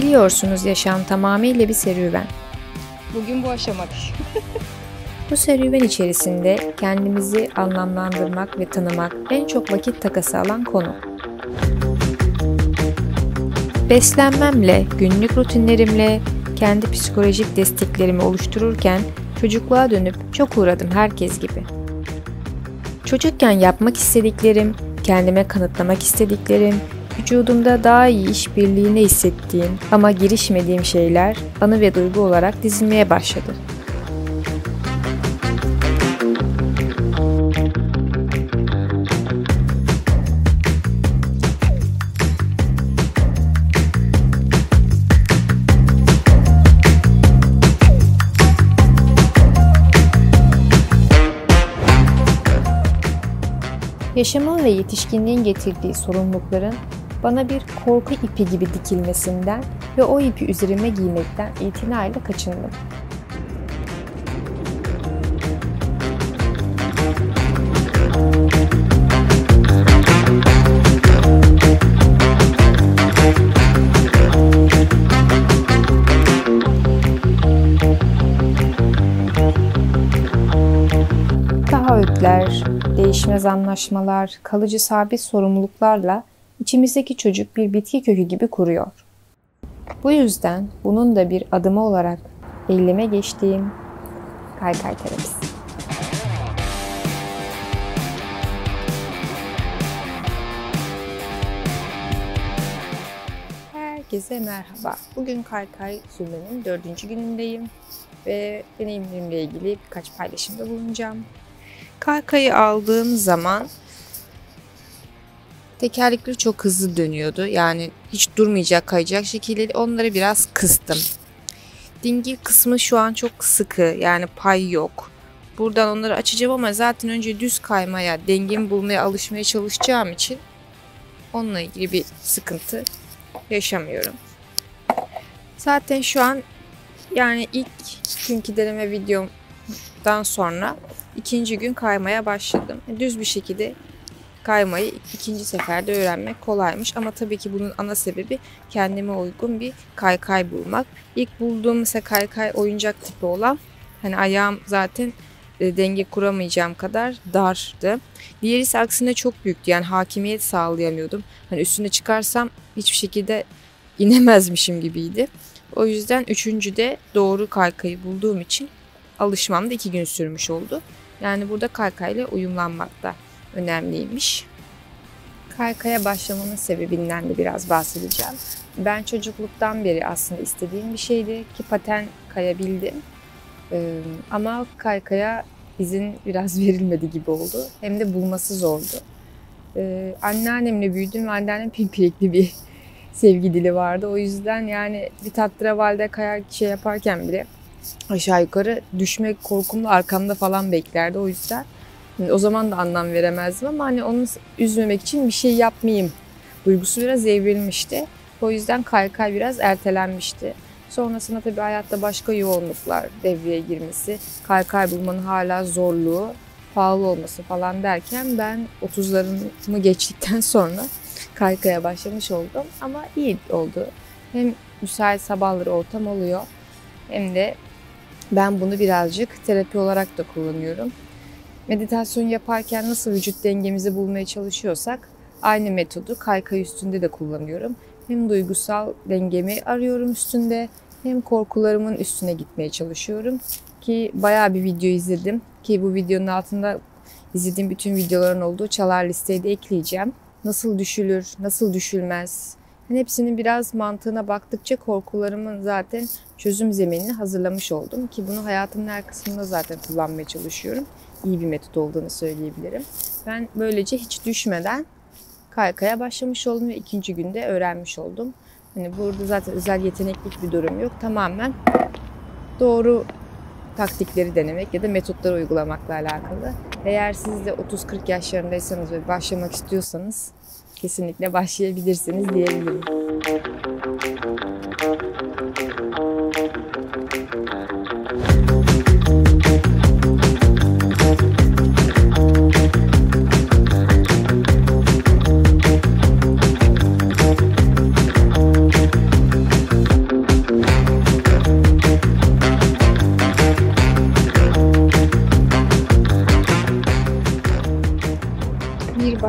Biliyorsunuz yaşam tamamıyla bir serüven. Bugün bu aşamadık. Bu serüven içerisinde kendimizi anlamlandırmak ve tanımak en çok vakit takası alan konu. Beslenmemle, günlük rutinlerimle, kendi psikolojik desteklerimi oluştururken çocukluğa dönüp çok uğradım herkes gibi. Çocukken yapmak istediklerim, kendime kanıtlamak istediklerim, vücudumda daha iyi işbirliğini hissettiğim ama girişmediğim şeyler anı ve duygu olarak dizilmeye başladı. Yaşamın ve yetişkinliğin getirdiği sorumlulukların bana bir korku ipi gibi dikilmesinden ve o ipi üzerime giymekten itinayla kaçındım. Taahhütler, değişmez anlaşmalar, kalıcı sabit sorumluluklarla içimizdeki çocuk bir bitki kökü gibi kuruyor. Bu yüzden bunun da bir adımı olarak eyleme geçtiğim kaykay terapisi. Herkese merhaba. Bugün kaykay sürmenin 4. günündeyim ve deneyimlerimle ilgili birkaç paylaşımda bulunacağım. Kaykayı aldığım zaman tekerlekleri çok hızlı dönüyordu. Yani hiç durmayacak, kayacak şekilde onları biraz kıstım. Dingil kısmı şu an çok sıkı, yani pay yok. Buradan onları açacağım ama zaten önce düz kaymaya, dengemi bulmaya alışmaya çalışacağım için onunla ilgili bir sıkıntı yaşamıyorum. Zaten şu an yani ilk günkü deneme videomdan sonra 2. gün kaymaya başladım. Düz bir şekilde kaymayı 2. seferde öğrenmek kolaymış ama tabii ki bunun ana sebebi kendime uygun bir kaykay bulmak. İlk bulduğum mesela kaykay oyuncak tipi olan, hani ayağım zaten denge kuramayacağım kadar dardı. Diğeri ise aksine çok büyüktü, yani hakimiyet sağlayamıyordum. Hani üstüne çıkarsam hiçbir şekilde inemezmişim gibiydi. O yüzden 3.'de doğru kaykayı bulduğum için alışmam da 2 gün sürmüş oldu. Yani burada kaykayla uyumlanmak da önemliymiş. Kaykaya başlamamın sebebinden de biraz bahsedeceğim. Ben çocukluktan beri aslında istediğim bir şeydi ki paten kayabildim. Ama kaykaya izin biraz verilmedi gibi oldu. Hem de bulması zordu. Anneannemle büyüdüm ve anneannem pimpirikli bir sevgi dili vardı. O yüzden yani bir tatravalde kayar yaparken bile aşağı yukarı düşme korkumla arkamda falan beklerdi. O yüzden o zaman da anlam veremezdim ama hani onu üzmemek için bir şey yapmayayım duygusu biraz evrilmişti. O yüzden kaykay biraz ertelenmişti. Sonrasında tabii hayatta başka yoğunluklar devreye girmesi, kaykay bulmanın hala zorluğu, pahalı olması falan derken ben 30'larımı geçtikten sonra kaykaya başlamış oldum. Ama iyi oldu. Hem müsait sabahları ortam oluyor hem de ben bunu birazcık terapi olarak da kullanıyorum. Meditasyon yaparken nasıl vücut dengemizi bulmaya çalışıyorsak aynı metodu kaykay üstünde de kullanıyorum. Hem duygusal dengemi arıyorum üstünde hem korkularımın üstüne gitmeye çalışıyorum. Ki bayağı bir video izledim. Ki bu videonun altında izlediğim bütün videoların olduğu çalar listeyi de ekleyeceğim. Nasıl düşülür, nasıl düşülmez. Hepsinin biraz mantığına baktıkça korkularımın zaten çözüm zeminini hazırlamış oldum. Ki bunu hayatımın her kısmında zaten kullanmaya çalışıyorum. İyi bir metot olduğunu söyleyebilirim. Ben böylece hiç düşmeden kaykaya başlamış oldum ve 2. günde öğrenmiş oldum. Hani burada zaten özel yeteneklik bir durum yok. Tamamen doğru taktikleri denemek ya da metotları uygulamakla alakalı. Eğer siz de 30-40 yaşlarındaysanız ve başlamak istiyorsanız kesinlikle başlayabilirsiniz diyebilirim.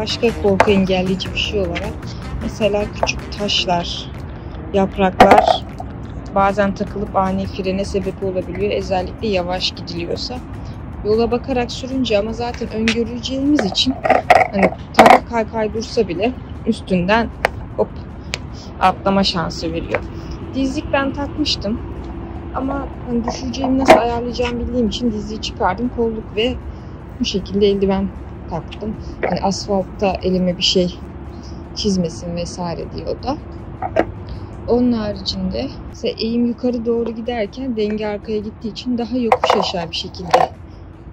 başka korku engelleyici bir şey olarak mesela küçük taşlar, yapraklar bazen takılıp ani frene sebep olabiliyor. Özellikle yavaş gidiliyorsa. Yola bakarak sürünce ama zaten öngöreceğimiz için hani kaykay dursa bile üstünden hop atlama şansı veriyor. Dizlik ben takmıştım. Ama hani düşeceğimi nasıl ayarlayacağımı bildiğim için dizliği çıkardım. Kolluk ve bu şekilde eldiven taktım. Hani asfaltta elime bir şey çizmesin vesaire diye o da. Onun haricinde mesela eğim yukarı doğru giderken denge arkaya gittiği için daha yokuş aşağı bir şekilde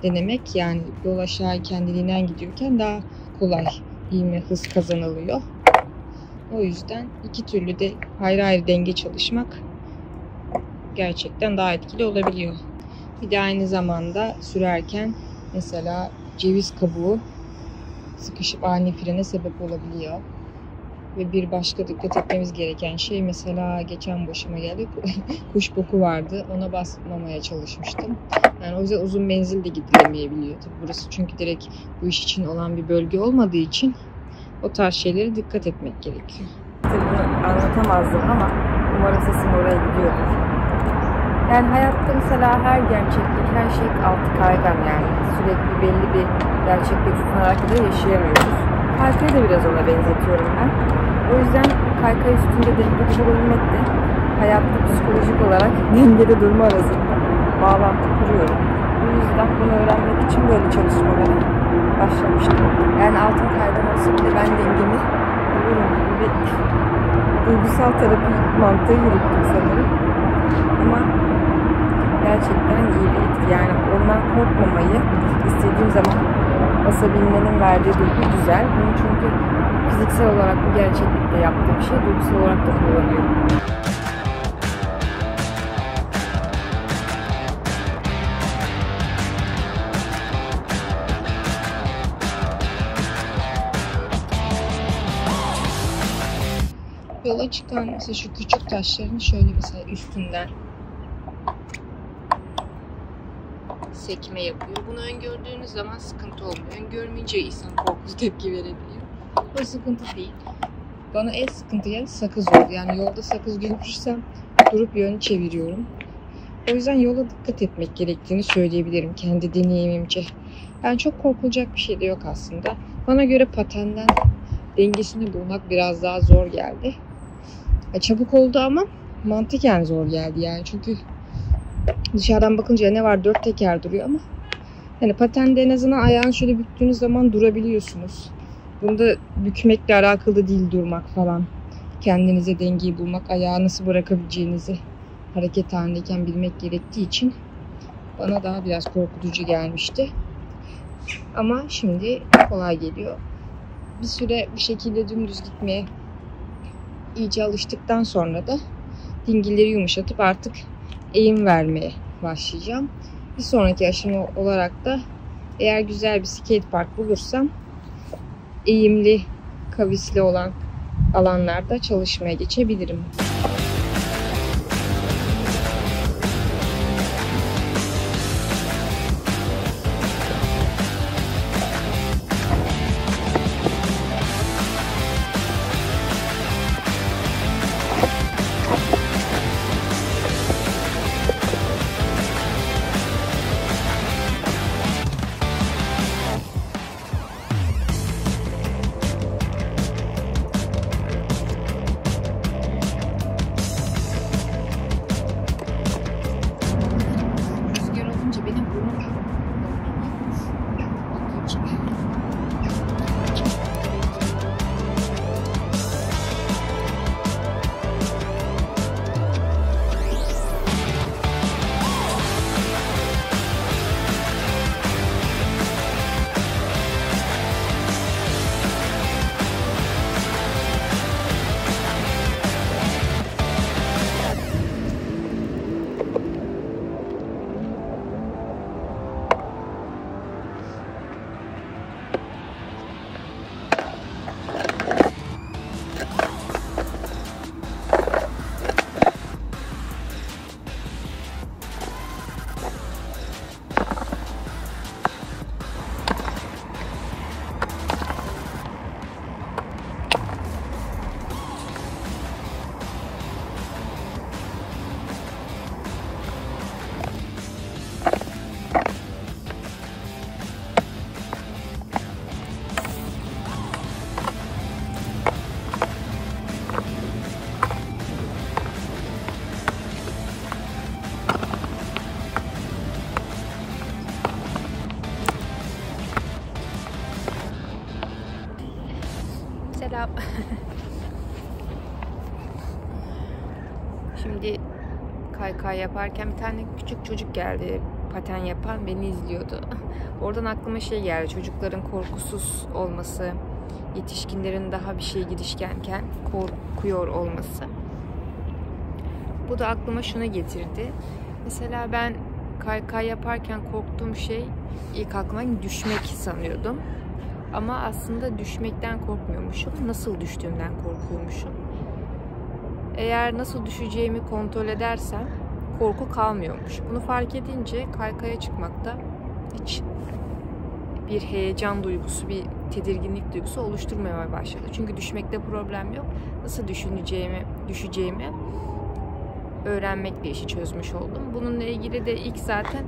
denemek. Yani yol aşağı kendiliğinden gidiyorken daha kolay eğim hız kazanılıyor. O yüzden iki türlü de ayrı ayrı denge çalışmak gerçekten daha etkili olabiliyor. Bir de aynı zamanda sürerken mesela ceviz kabuğu sıkışıp ani frene sebep olabiliyor. Ve bir başka dikkat etmemiz gereken şey mesela geçen başıma geldi. Kuş boku vardı. Ona basmamaya çalışmıştım. Yani o yüzden uzun menzil de gidilemeyebiliyor. Tabii burası çünkü direkt bu iş için olan bir bölge olmadığı için o tarz şeylere dikkat etmek gerekiyor. Bunu anlatamazdım ama umarım sesim oraya gidiyordur. Yani hayatta mesela her gerçeklik, her şey altı kaygan yani. Sürekli belli bir gerçeklik tutunarak da yaşayamıyoruz. Kaykayı da biraz ona benzetiyorum ben. O yüzden kaykay üstünde dengede durabilmek de hayatta psikolojik olarak dengede durma arasında bağlantı kuruyorum. Bu yüzden bunu öğrenmek için böyle çalışmalara başlamıştım. Yani altın kaygan olsa bile ben dengemi bulurum gibi bir duygusal terapi mantığı yürüttüm sanırım. Ama gerçekten iyi bir etki. Yani ondan korkmamayı istediğim zaman basabilmenin verdiği duygu güzel. Bunu çünkü fiziksel olarak bu gerçeklikte yaptığı bir şey duygusal olarak da kullanıyorum. Yola çıkan mesela şu küçük taşların şöyle mesela üstünden sekme yapıyor. Bunu öngördüğünüz zaman sıkıntı olmuyor. Öngörmeyince insan korkulu tepki verebiliyor. O sıkıntı değil. Bana en sıkıntı yer sakız oldu. Yani yolda sakız görürsem durup yön çeviriyorum. O yüzden yola dikkat etmek gerektiğini söyleyebilirim kendi deneyimimce. Yani çok korkulacak bir şey de yok aslında. Bana göre patenden dengesini bulmak biraz daha zor geldi. Çabuk oldu ama mantıken zor geldi yani. Çünkü dışarıdan bakınca ne var, 4 teker duruyor ama hani patende en azından ayağını şöyle büktüğünüz zaman durabiliyorsunuz. Bunda bükmekle alakalı değil durmak falan. Kendinize dengeyi bulmak, ayağı nasıl bırakabileceğinizi hareket halindeyken bilmek gerektiği için bana daha biraz korkutucu gelmişti. Ama şimdi kolay geliyor. Bir süre bir şekilde dümdüz gitmeye iyice alıştıktan sonra da dingilleri yumuşatıp artık eğim vermeye başlayacağım. Bir sonraki aşama olarak da eğer güzel bir skate park bulursam eğimli, kavisli olan alanlarda çalışmaya geçebilirim. Selam. Şimdi kaykay yaparken bir tane küçük çocuk geldi. Paten yapan, beni izliyordu. Oradan aklıma şey geldi. Çocukların korkusuz olması, yetişkinlerin daha bir şeye girişkenken korkuyor olması. Bu da aklıma şunu getirdi. Mesela ben kaykay yaparken korktuğum şey ilk aklıma düşmek sanıyordum. Ama aslında düşmekten korkmuyormuşum. Nasıl düştüğümden korkuyormuşum. Eğer nasıl düşeceğimi kontrol edersem korku kalmıyormuş. Bunu fark edince kaykaya çıkmakta hiç bir heyecan duygusu, bir tedirginlik duygusu oluşturmamaya başladı. Çünkü düşmekte problem yok. Nasıl düşeceğimi öğrenmekle işi çözmüş oldum. Bununla ilgili de ilk zaten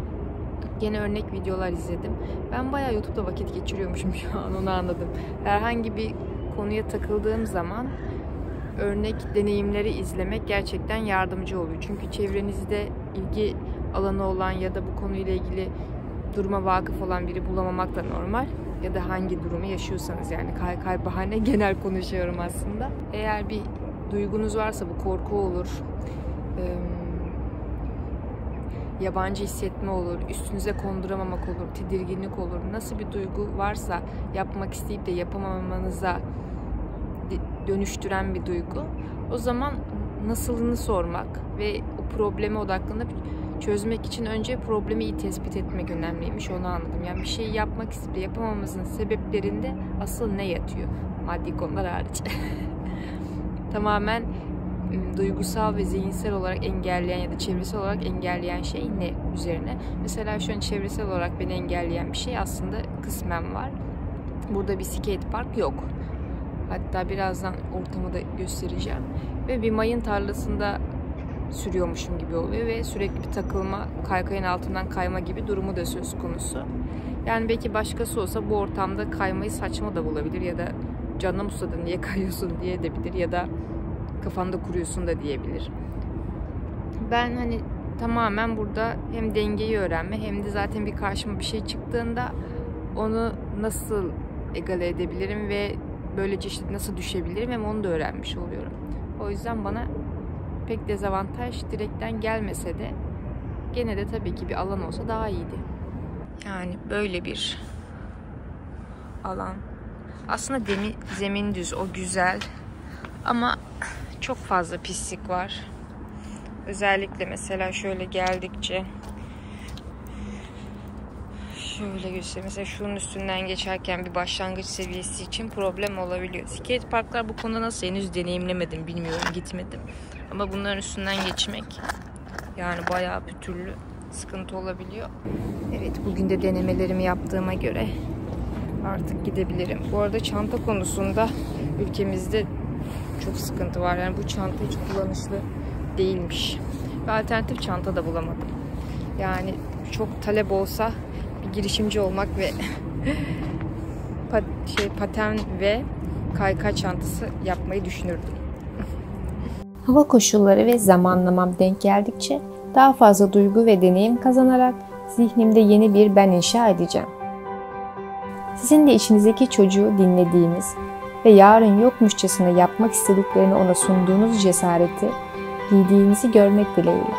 gene örnek videolar izledim. Ben bayağı YouTube'da vakit geçiriyormuşum şu an, onu anladım. Herhangi bir konuya takıldığım zaman örnek deneyimleri izlemek gerçekten yardımcı oluyor. Çünkü çevrenizde ilgi alanı olan ya da bu konuyla ilgili duruma vakıf olan biri bulamamak da normal. Ya da hangi durumu yaşıyorsanız, yani kaykay bahane genel konuşuyorum aslında. Eğer bir duygunuz varsa, bu korku olur, yabancı hissetme olur, üstünüze konduramamak olur, tedirginlik olur. Nasıl bir duygu varsa yapmak isteyip de yapamamanıza dönüştüren bir duygu. O zaman nasılını sormak ve o probleme odaklanıp çözmek için önce problemi iyi tespit etmek önemliymiş. Onu anladım. Yani bir şeyi yapmak isteyip de yapamamızın sebeplerinde asıl ne yatıyor? Maddi konular hariç. Tamamen duygusal ve zihinsel olarak engelleyen ya da çevresel olarak engelleyen şey ne üzerine? Mesela şu an çevresel olarak beni engelleyen bir şey aslında kısmen var. Burada bir skate park yok. Hatta birazdan ortamı da göstereceğim. Ve bir mayın tarlasında sürüyormuşum gibi oluyor ve sürekli bir takılma, kaykayın altından kayma gibi durumu da söz konusu. Yani belki başkası olsa bu ortamda kaymayı saçma da bulabilir ya da canım susadın niye kayıyorsun diye de bilir ya da kafanda kuruyorsun da diyebilir. Ben hani tamamen burada hem dengeyi öğrenme hem de zaten bir karşıma bir şey çıktığında onu nasıl egale edebilirim ve böylece işte nasıl düşebilirim hem onu da öğrenmiş oluyorum. O yüzden bana pek dezavantaj direkten gelmese de gene de tabii ki bir alan olsa daha iyiydi. Yani böyle bir alan. Aslında zemin düz, o güzel. Ama çok fazla pislik var. Özellikle mesela şöyle geldikçe şöyle göstereyim. Mesela şunun üstünden geçerken bir başlangıç seviyesi için problem olabiliyor. Skate parklar bu konuda nasıl, henüz deneyimlemedim, bilmiyorum, gitmedim. Ama bunların üstünden geçmek yani bayağı pütürlü, sıkıntı olabiliyor. Evet, bugün de denemelerimi yaptığıma göre artık gidebilirim. Bu arada çanta konusunda ülkemizde çok sıkıntı var. Yani bu çanta hiç kullanışlı değilmiş. Ve alternatif çanta da bulamadım. Yani çok talep olsa bir girişimci olmak ve paten ve kaykay çantası yapmayı düşünürdüm. Hava koşulları ve zamanlamam denk geldikçe daha fazla duygu ve deneyim kazanarak zihnimde yeni bir ben inşa edeceğim. Sizin de içinizdeki çocuğu dinlediğiniz ve yarın yokmuşçasına yapmak istediklerini ona sunduğunuz cesareti giydiğinizi görmek dileğiyle.